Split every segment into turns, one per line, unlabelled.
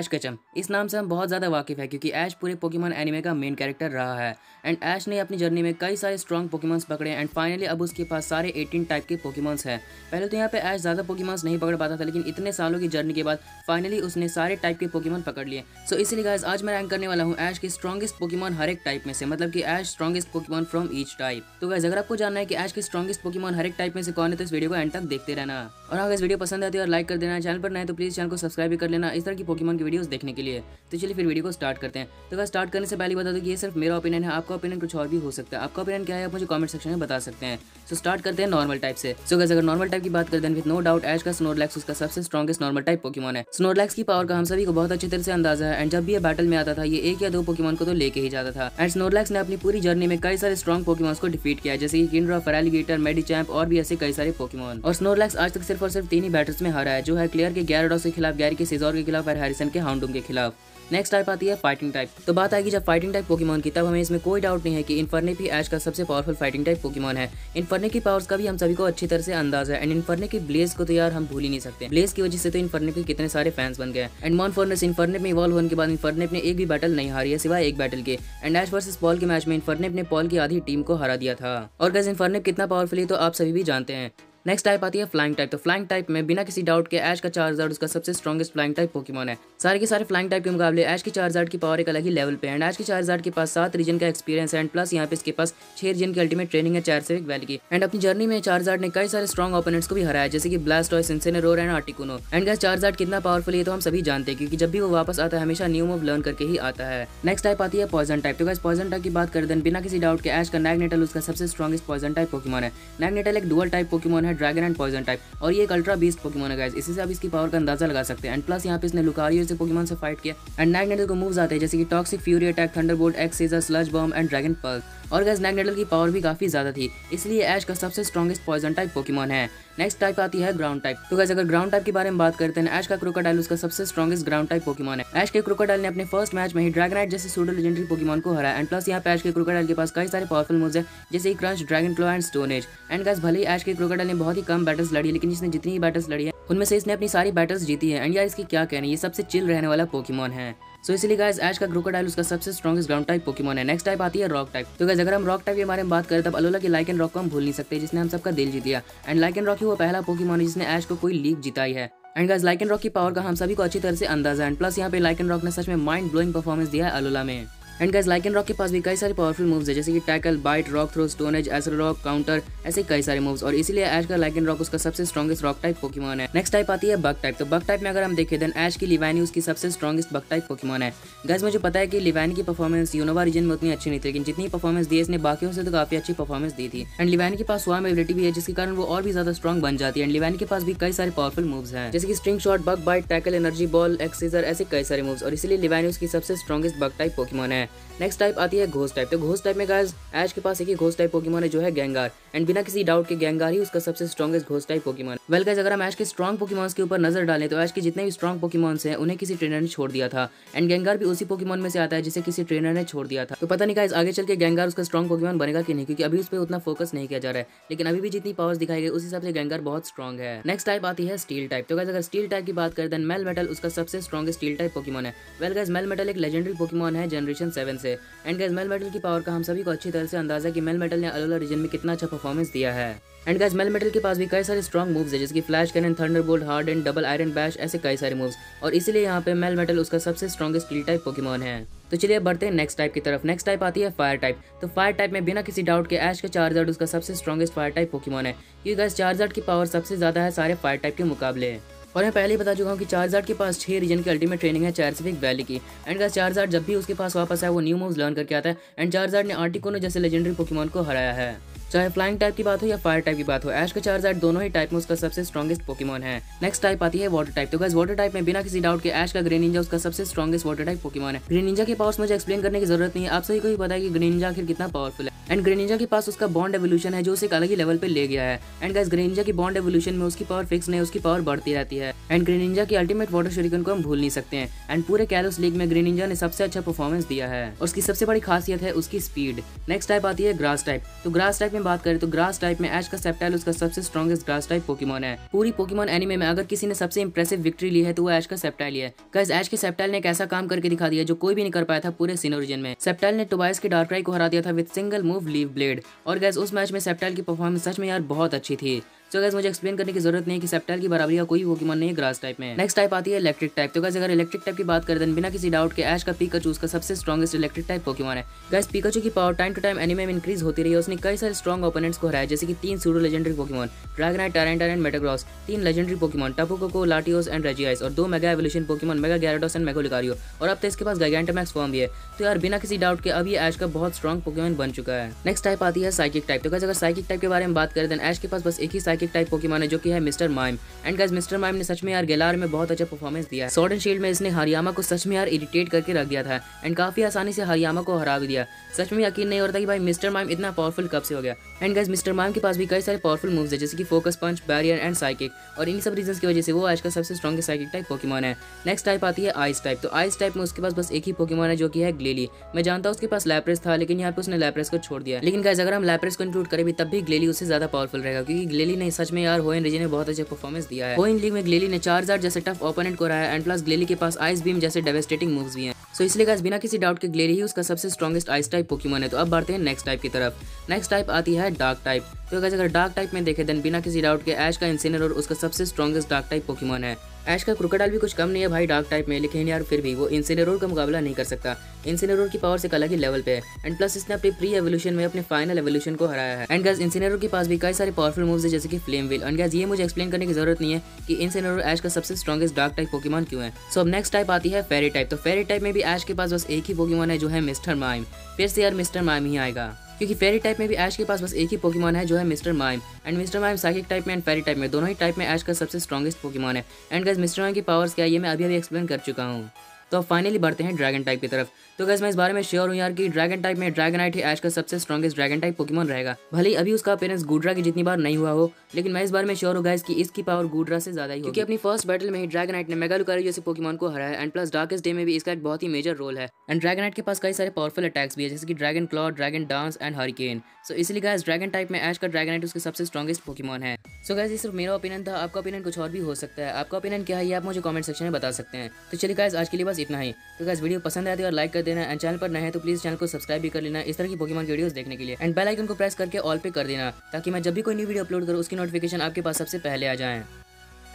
ऐश Ketchum. इस नाम से हम बहुत ज़्यादा वाकिफ़ है क्योंकि ऐश पूरे पोकेमॉन एनिमे का मेन कैरेक्टर रहा है। एंड ऐश ने अपनी जर्नी में कई सारे स्ट्रॉन्ग पोकेमॉन्स पकड़े एंड फाइनली अब उसके पास सारे 18 टाइप के पोकेमॉन्स हैं। पहले तो यहाँ पे ऐश ज़्यादा पोकेमॉन्स नहीं पकड़ पाता था, लेकिन इतने सालों की जर्नी के बाद फाइनली उसने सारे टाइप के पोकेमॉन पकड़ लिए। सो इसीलिए गाइस आज मैं रैंक करने वाला हूँ ऐश के स्ट्रॉन्गेस्ट पोकेमॉन हर एक टाइप में से, मतलब कि Ash strongest Pokemon from each type. तो गाइस अगर आपको जानना है कि ऐश के स्ट्रॉन्गेस्ट पोकेमॉन हर एक टाइप में से कौन है तो इस वीडियो को एंड तक देखते रहना। और अगर इस वीडियो पसंद आती है और लाइक कर देना, चैनल पर नए तो प्लीज चैनल को सब्सक्राइब भी कर लेना इस तरह की पोकेमॉन की वीडियोस देखने के लिए। तो चलिए फिर वीडियो को स्टार्ट करते हैं। तो गाइस स्टार्ट करने से पहले बता दूं कि ये सिर्फ मेरा ओपिनियन है, आपका ओपिनियन कुछ और भी हो सकता है। आपका ओपिनियन क्या है आप मुझे कमेंट सेक्शन में बता सकते हैं। सो स्टार्ट करते हैं नॉर्मल टाइप से। सो गाइस अगर नॉर्मल टाइप की बात करते हैं विद नो डाउट ऐश का स्नोरलैक्स उसका सबसे स्ट्रॉन्गेस्ट नॉर्मल टाइप पोकेमॉन है। स्नोरलैक्स की पावर का हम सभी को बहुत अच्छी तरह से अंदाजा है एंड जब भी ये बैटल में आता था ये एक या दो पोकेमॉन को तो लेके ही जाता था। एंड स्नोरलैक्स ने अपनी पूरी जर्नी में कई सारे स्ट्रॉन्ग पोकेमॉन्स को डिफीट किया, जैसे कि किंड्रा, फेरालिगेटर, मेडिचैम्प और भी ऐसे कई सारे पोकेमॉन। और स्नोरलैक्स आज तक सिर्फ और सिर्फ 3 ही बैटल्स में हारा है, जो है क्लियर के gyarados के खिलाफ, गैरी के सिजोर के खिलाफ और हैरिसन के हाउंडूम के खिलाफ। नेक्स्ट टाइप आती है फाइटिंग टाइप। तो बात आएगी जब फाइटिंग टाइप पोकेमॉन की, तब हमें इसमें कोई डाउट नहीं है कि इन्फर्ने भी ऐश का सबसे पावरफुल फाइटिंग टाइप पोकेमॉन है। इन्फर्ने की पावर्स का भी हम सभी को अच्छी तरह से अंदाजा है एंड इन्फर्ने की ब्लेज को तो यार हम भूल ही नहीं सकते। ब्लेज की वजह से तो इन्फर्ने के कितने सारे फैंस बन गए। एंड मॉनफोर्नेस इन्फर्ने में इवॉल्व होने के बाद इन्फर्ने ने एक भी बैटल नहीं हारी है सिवाय एक बैटल के। एंड ऐश वर्सेस पॉल के मैच में इन्फर्ने ने पॉल की आधी टीम को हरा दिया था। और गाइस इन्फर्ने कितना पावरफुल है तो आप सभी भी जानते हैं। नेक्स्ट टाइप आती है फ्लाइंग टाइप। तो फ्लाइंग टाइप में बिना किसी डाउट के ऐश का चार्जर्ड उसका सबसे स्ट्रॉन्गेस्ट फ्लाइंग टाइप पोकेमॉन है। सारे के सारे फ्लाइंग टाइप के मुकाबले ऐश की चार्जर्ड की पावर एक अलग ही लेवल पे है। एंड ऐश की चार्जर्ड के पास 7 रीजन का एक्सपीरियंस है एंड प्लस यहाँ पे इसके पास 6 रीजन की अल्टीमेट ट्रेनिंग है चार्सिफिक वैली की। एंड अपनी जर्नी में चार्जर्ड ने कई सारे स्ट्रॉन्ग ओपोनेंट्स को भी हराया, जैसे कि Blastoise, Incineroar and Articuno. And guys Charizard कितना पावरफुल है तो हम सभी जानते हैं क्योंकि जब भी वो वापस आता है हमेशा न्यू मूव लर्न करके ही आता है। नेक्स्ट टाइप आती है पॉइजन टाइप। तो गाइस पॉइजन टाइप की बात कर दें बिना किसी डाउट के ऐश का मैग्नेटल उसका सबसे स्ट्रॉन्गेस्ट पॉइजन टाइप पोकेमॉन है। मैग्नेटल एक डुअल टाइप पोकेमॉन है, ड्रैगन एंड पॉइजन और ये एक अल्ट्रा बीस्ट पोकेमॉन है गाइस, इसी से आप इसकी पावर का अंदाजा लगा सकते हैं। एंड प्लस यहाँ पे इसने लुकारियो से पोकेमॉन से फाइट किया। एंड मैग्नेटल को मूव्स आते हैं जैसे कि toxic fury attack, thunderbolt, X scissor, sludge bomb and dragon pulse. और गाइस मैग्नेटल की पावर भी काफी ज्यादा थी, इसलिए ऐश का सबसे स्ट्रॉन्गेस्ट पॉइजन टाइप पोकेमॉन है। नेक्स्ट टाइप आती है ग्राउंड टाइप। तो गाइस अगर ग्राउंड टाइप के बारे में बात करते हैं ऐश का क्रोकोडाइल उसका सबसे स्ट्रॉन्गेस्ट ग्राउंड टाइप पोकेमॉन है। ऐश के क्रोकोडाइल ने अपने फर्स्ट मैच में ही ड्रैगनाइट जैसे सूडो लेजेंडरी पोकेमॉन को हराया। एंड प्लस यहाँ पे ऐश के क्रोकोडाइल के पास कई सारे पावरफुल मूव्स है, जैसे कि crunch, dragon claw and stone edge. And guys भले ही ऐश के क्रोकोडाइल ने बहुत ही कम बैटल्स लड़ी, लेकिन इसने जितनी बैटल्स लड़ी है उनमें से इसने अपनी सारी बैटल्स जीती है। एंड यार इसकी क्या कहना है, ये सबसे चिल रहने वाला पोकेमॉन है। सो इसीलिए गाइस ऐश का क्रोकोडाइल उसका सबसे स्ट्रॉन्गेस्ट ग्राउंड टाइप पोकेमॉन है। नेक्स्ट टाइप आती है रॉक टाइप। तो गाइस अगर हम रॉक टाइप के बारे में बात करें तब अलोला की लाइकेन रॉक को हम भूल नहीं सकते, जिसने हम सबका दिल जीत लिया। एंड लाइकेन रॉक ही वो पहला पोकेमॉन है जिसने ऐश को कोई लीग जिताई है। एंड गाइस लाइकेन रॉक की पावर का हम सभी को अच्छी तरह से अंदाजा है। प्लस यहाँ पे लाइकेन रॉक ने सच में माइंड ब्लोइंग परफॉर्मेंस दिया है अलोला में। एंड गाइस लाइकेन रॉक के पास भी कई सारे पावरफुल मूव्स है, जैसे कि tackle, bite, rock throw, stone edge, accelerock, counter, ऐसे कई सारे मूव्स। और इसीलिए ऐश का लाइकेन रॉक उसका सबसे स्ट्रॉन्गेस्ट रॉक टाइप पोकेमॉन है। नेक्स्ट टाइप आती है बग टाइप। तो बग टाइप में अगर हम देखें देन ऐश की लिवानी उसकी सबसे स्ट्रॉन्गेस्ट बग टाइप पोकेमॉन है। गाइस मुझे पता है कि लिवानी की परफॉर्मेंस यूनोवा रीजन में उतनी अच्छी नहीं थी, लेकिन जितनी परफॉर्मेंस दी है इसने बाकियों से तो काफी अच्छी परफॉर्मेंस दी थी। एंड लिवानी के पास स्वार्म एबिलिटी भी है, जिसके कारण वो और भी ज्यादा स्ट्रॉन्ग बन जाती है। एंड लिवानी के पास भी कई सारे पावरफुल मूव्स हैं, जैसे कि string shot, bug bite, tackle, energy ball, X scissor, ऐसे कई सारे मूव्स। और इसीलिए लिवानी उसकी सबसे स्ट्रॉन्गेस्ट बग टाइप पोकेमॉन है। नेक्स्ट टाइप आती है घोस्ट टाइप। तो घोस्ट टाइप में गाइस ऐश के पास एक ही घोस्ट टाइप पोकेमॉन है जो है गेंगार। एंड बिना किसी डाउट के गेंगार ही उसका सबसे strongest ghost type Pokemon. Well guys अगर हम ऐश के स्ट्रॉन्ग पोकेमॉन्स के ऊपर नजर डालें तो ऐश के जितने भी स्ट्रॉन्ग पोकेमॉन्स हैं उन्हें किसी ट्रेनर ने छोड़ दिया था। एंड गेंगार भी उसी पोकेमॉन में से आता है जिसे किसी ट्रेनर ने छोड़ दिया था। तो पता नहीं गाइस आगे चल के गेंगार उसका स्ट्रॉन्ग पोकेमॉन बनेगा कि नहीं, क्योंकि अभी उस पर उतना फोकस नहीं किया जा रहा है। लेकिन अभी भी जितनी पावर्स दिखाई गई उस हिसाब से गेंगार बहुत स्ट्रॉन्ग है। नेक्स्ट टाइप आती है स्टील टाइप। तो गाइस अगर स्टील टाइप की बात करें देन मेलमेटल उसका सबसे स्ट्रॉन्गेस्ट स्टील टाइप पोकेमॉन है। वेल गाइस मेलमेटल एक लेजेंडरी पोकेमॉन है जनरेशन 7 से। एंड गाइस मेलमेटल की पावर का हम सभी को अच्छी तरह से अंदाजा है कि मेलमेटल ने अलोला रीजन में कितना अच्छा परफॉर्मेंस दिया है। एंड गाइस मेलमेटल के पास भी कई सारे स्ट्रॉन्ग मूव्स है, जैसे कि flash cannon, thunderbolt, hard and double iron bash, ऐसे कई सारे मूव्स। और इसीलिए यहाँ पे मेलमेटल उसका सबसे स्ट्रॉन्गेस्ट स्टील टाइप पोकेमॉन है। तो चलिए अब बढ़ते हैं नेक्स्ट टाइप की तरफ। नेक्स्ट टाइप आती है फायर टाइप। तो फायर टाइप में बिना किसी डाउट के ऐश का चार्जर्ड उसका सबसे स्ट्रॉन्गेस्ट फायर टाइप पोकेमॉन है, क्योंकि गाइस चार्जर्ड की पावर सबसे ज्यादा है सारे फायर टाइप के मुकाबले। और मैं पहले ही बता चुका हूँ कि चार्जर्ड के पास 6 रीजन की अल्टीमेट ट्रेनिंग है चार्सिफिक वैली की। एंड गाइस चार्जर्ड जब भी उसके पास वापस आए वो न्यू मूव्स लर्न करके आता है। एंड चार्जर्ड ने आर्टिकुनो जैसे लेजेंडरी पोकेमॉन को हराया है। चाहे फ्लाइंग टाइप की बात हो या फायर टाइप की बात हो, ऐश का चार्जर्ड दोनों ही टाइप में उसका सबसे स्ट्रॉन्गेस्ट पोकेमॉन है। नेक्स्ट टाइप आती है वाटर टाइप। तो गाइस वाटर टाइप में बिना किसी डाउट के ऐश का ग्रेनिंजा उसका सबसे स्ट्रॉन्गेस्ट वाटर टाइप पोकेमॉन है। ग्रेनिंजा के पावर्स मुझे एक्सप्लेन करने की जरूरत नहीं है, आप सभी को भी पता है कि ग्रेनिंजा आखिर कितना पावरफुल है। एंड ग्रेनिंजा के पास उसका बॉन्ड एवोल्यूशन है जो उसे एक अलग ही लेवल पे ले गया है। एंड गाइस ग्रेनिंजा की बॉन्ड एवोल्यूशन में उसकी पावर फिक्स नहीं, उसकी पावर बढ़ती रहती है। एंड ग्रेनिंजा की अल्टीमेट वाटर शuriken को हम भूल नहीं सकते हैं। एंड पूरे कैलोस लीग में ग्रेनिंजा ने सबसे अच्छा परफॉर्मेंस दिया है और उसकी सबसे बड़ी खासियत है उसकी स्पीड। नेक्स्ट टाइप आती है ग्रास टाइप। तो ग्रास टाइप में बात करें तो ग्रास टाइप में ऐश का सेप्टाइल उसका सबसे स्ट्रॉन्गेस्ट ग्रास टाइप पोकेमॉन है। पूरी पोकेमॉन एनीमे में अगर किसी ने सबसे इंप्रेसिव विक्ट्री ली है तो वो ऐश का सेप्टाइल है। गाइस ऐश के सेप्टाइल ने एक ऐसा काम करके दिखा दिया जो कोई भी नहीं कर पाया था पूरे सिनो रीजन में। सेप्टाइल ने टोबायस की डार्कराई को हरा दिया था with single move leave blade. और गाइस उस मैच में सेप्टाइल की परफॉर्मेंस सच में यार बहुत अच्छी थी। तो गाइस मुझे एक्सप्लेन करने की जरूरत नहीं है कि सेप्टाइल की बराबरी का कोई पोकेमॉन नहीं है ग्रास टाइप में। नेक्स्ट टाइप आती है इलेक्ट्रिक टाइप। तो गाइस अगर इलेक्ट्रिक टाइप की बात करें तो बिना किसी डाउट के ऐश का पिकाचू उसका सबसे स्ट्रॉन्गेस्ट इलेक्ट्रिक टाइप पोकेमॉन है। गाइस पिकाचू की power time to time anime में इंक्रीज होती रही है। उसने कई सारे स्ट्रॉन्ग ओपोनेंट्स को हराया जैसे कि 3 pseudo legendary Pokemon Dragonite, Tyranitar and Metagross, 3 legendary Pokemon Tapu Koko, Latios and Regice और 2 mega evolution Pokemon mega gyarados and mega Lucario और अब तो इसके पास गिगांटामैक्स फॉर्म भी है। तो यार बिना किसी डाउट के अब ये ऐश का बहुत स्ट्रॉन्ग पोकेमॉन बन चुका है। नेक्स्ट टाइप आती है साइकिक टाइप। तो गाइस अगर साइकिक टाइप के बारे में बात करें तो ऐश के पास बस एक ही साइकिक टाइप पोकेमॉन है जो कि है mister mime. And guys mister mime ने सच में यार गेलार में बहुत अच्छा परफॉर्मेंस दिया है। स्वॉर्ड एंड शील्ड में इसने हरियामा को सच में यार इरिटेट करके रख दिया था एंड काफी आसानी से हरियामा को हरा भी दिया। सच में यकीन नहीं हो रहा था कि भाई मिस्टर माइम इतना पावरफुल कब से हो गया। एंड गाइस मिस्टर माइम के पास भी कई सारे पावरफुल मूव्स है जैसे कि focus punch, barrier and psychic और इन सब रीजंस की वजह से वो आज का सबसे स्ट्रॉन्गेस्ट साइकिक टाइप पोकेमॉन है। नेक्स्ट टाइप आती है आइस टाइप। तो आइस टाइप में उसके पास बस एक ही पोकेमॉन है जो कि है ग्लेली। मैं जानता हूँ उसके पास लैप्रेस था लेकिन यहाँ पे उसने लैप्रेस को छोड़ दिया। लेकिन गाइस अगर हम लैप्रेस को इंक्लूड करें भी तब भी ग्लेली उससे ज्यादा पावरफुल रहेगा क्योंकि ग्लेली ने सच में यार होएन रीजन में बहुत अच्छा परफॉर्मेंस दिया है। होएन लीग में ग्लेली ने चार्जर जैसे टफ ओपोनेंट को हराया एंड प्लस ग्लेली के पास आइस बीम जैसे डेवास्टेटिंग मूव्स भी हैं। सो इसलिए गाइस बिना किसी डाउट के ग्लेली ही उसका सबसे स्ट्रॉन्गेस्ट आइस टाइप पोकेमॉन है। तो अब बढ़ते हैं नेक्स्ट टाइप की तरफ। नेक्स्ट टाइप आती है डार्क टाइप। तो गाइस अगर डार्क टाइप में देखें देन बिना किसी डाउट के ऐश का इनसिनेरोर उसका सबसे स्ट्रॉन्गेस्ट डार्क टाइप पोकेमॉन है। ऐश का क्रोकोडाइल भी कुछ कम नहीं है भाई डार्क टाइप में, लेकिन यार फिर भी वो इनसिनेरोर का मुकाबला नहीं कर सकता। इनसिनेरोर की पावर से एक अलग ही लेवल पे है एंड प्लस इसने अपने प्री एवोल्यूशन में अपने फाइनल एवोल्यूशन को हराया है। एंड गाइस इनसिनेरोर के पास भी कई सारे पावरफुल मूव्स है जैसे कि फ्लेम व्हील। एंड गाइस ये मुझे एक्सप्लेन करने की जरूरत नहीं है कि इनसिनेरोर ऐश का सबसे स्ट्रॉन्गेस्ट डार्क टाइप पोकेमॉन क्यों है। सो अब नेक्स्ट टाइप आती है फेरी टाइप। तो फेरी टाइप में भी ऐश के पास बस एक ही पोकेमॉन है जो है मिस्टर माइम। फिर से यार मिस्टर माइम ही आएगा क्योंकि फेरी टाइप में भी ऐश के पास बस एक ही पोकेमॉन है जो है mister mime. And mister mime psychic type में एंड फेरी टाइप में दोनों ही टाइप में ऐश का सबसे स्ट्रॉन्गेस्ट पोकेमॉन है। एंड गाइस मिस्टर माइम की पावर्स क्या है ये मैं अभी एक्सप्लेन कर चुका हूँ। तो अब फाइनली बढ़ते हैं ड्रैगन टाइप की तरफ। तो गाइस मैं इस बारे में श्योर हूँ यार कि ड्रैगन टाइप में ड्रैगनाइट ही ऐश का सबसे स्ट्रॉन्गेस्ट ड्रैगन टाइप पोकेमॉन रहेगा। भले ही अभी उसका अपीयरेंस गुड्रा की जितनी बार नहीं हुआ हो, लेकिन मैं इस बारे में श्योर हूँ गाइस कि इसकी पावर गुड्रा से ज्यादा ही होगी क्योंकि अपनी फर्स्ट बैटल में ही ड्रैगनाइट ने मेगालुकारियो जैसे पोकेमॉन को हराया एंड प्लस डार्केस्ट डे में भी इसका एक बहुत ही मेजर रोल है। एंड ड्रैगनाइट के पास कई सारे पावरफुल अटैक्स भी है जैसे कि dragon claw, dragon dance and hurricane. So इसलिए गाइस ड्रैगन टाइप में ऐश का ड्रैगनाइट उसके सबसे स्ट्रॉन्गेस्ट पोकेमॉन है। सो गाइस ये सिर्फ मेरा ओपिनियन था, आपका ओपिनियन कुछ और भी हो सकता है। आपका ओपिनियन क्या है ये आप मुझे कमेंट सेक्शन में बता सकते हैं। तो चलिए गाइस आज के लिए बस इतना ही। तो गाइस वीडियो पसंद आती है और लाइक कर देना एंड चैनल पर नए हैं तो प्लीज चैनल को सब्सक्राइब भी कर लेना इस तरह की पोकेमॉन की वीडियोस देखने के लिए। एंड बेल आइकन को प्रेस करके ऑल पे कर देना ताकि मैं जब भी कोई न्यू वीडियो अपलोड करूँ उसकी नोटिफिकेशन आपके पास सबसे पहले आ जाए।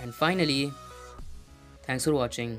And finally thanks for watching.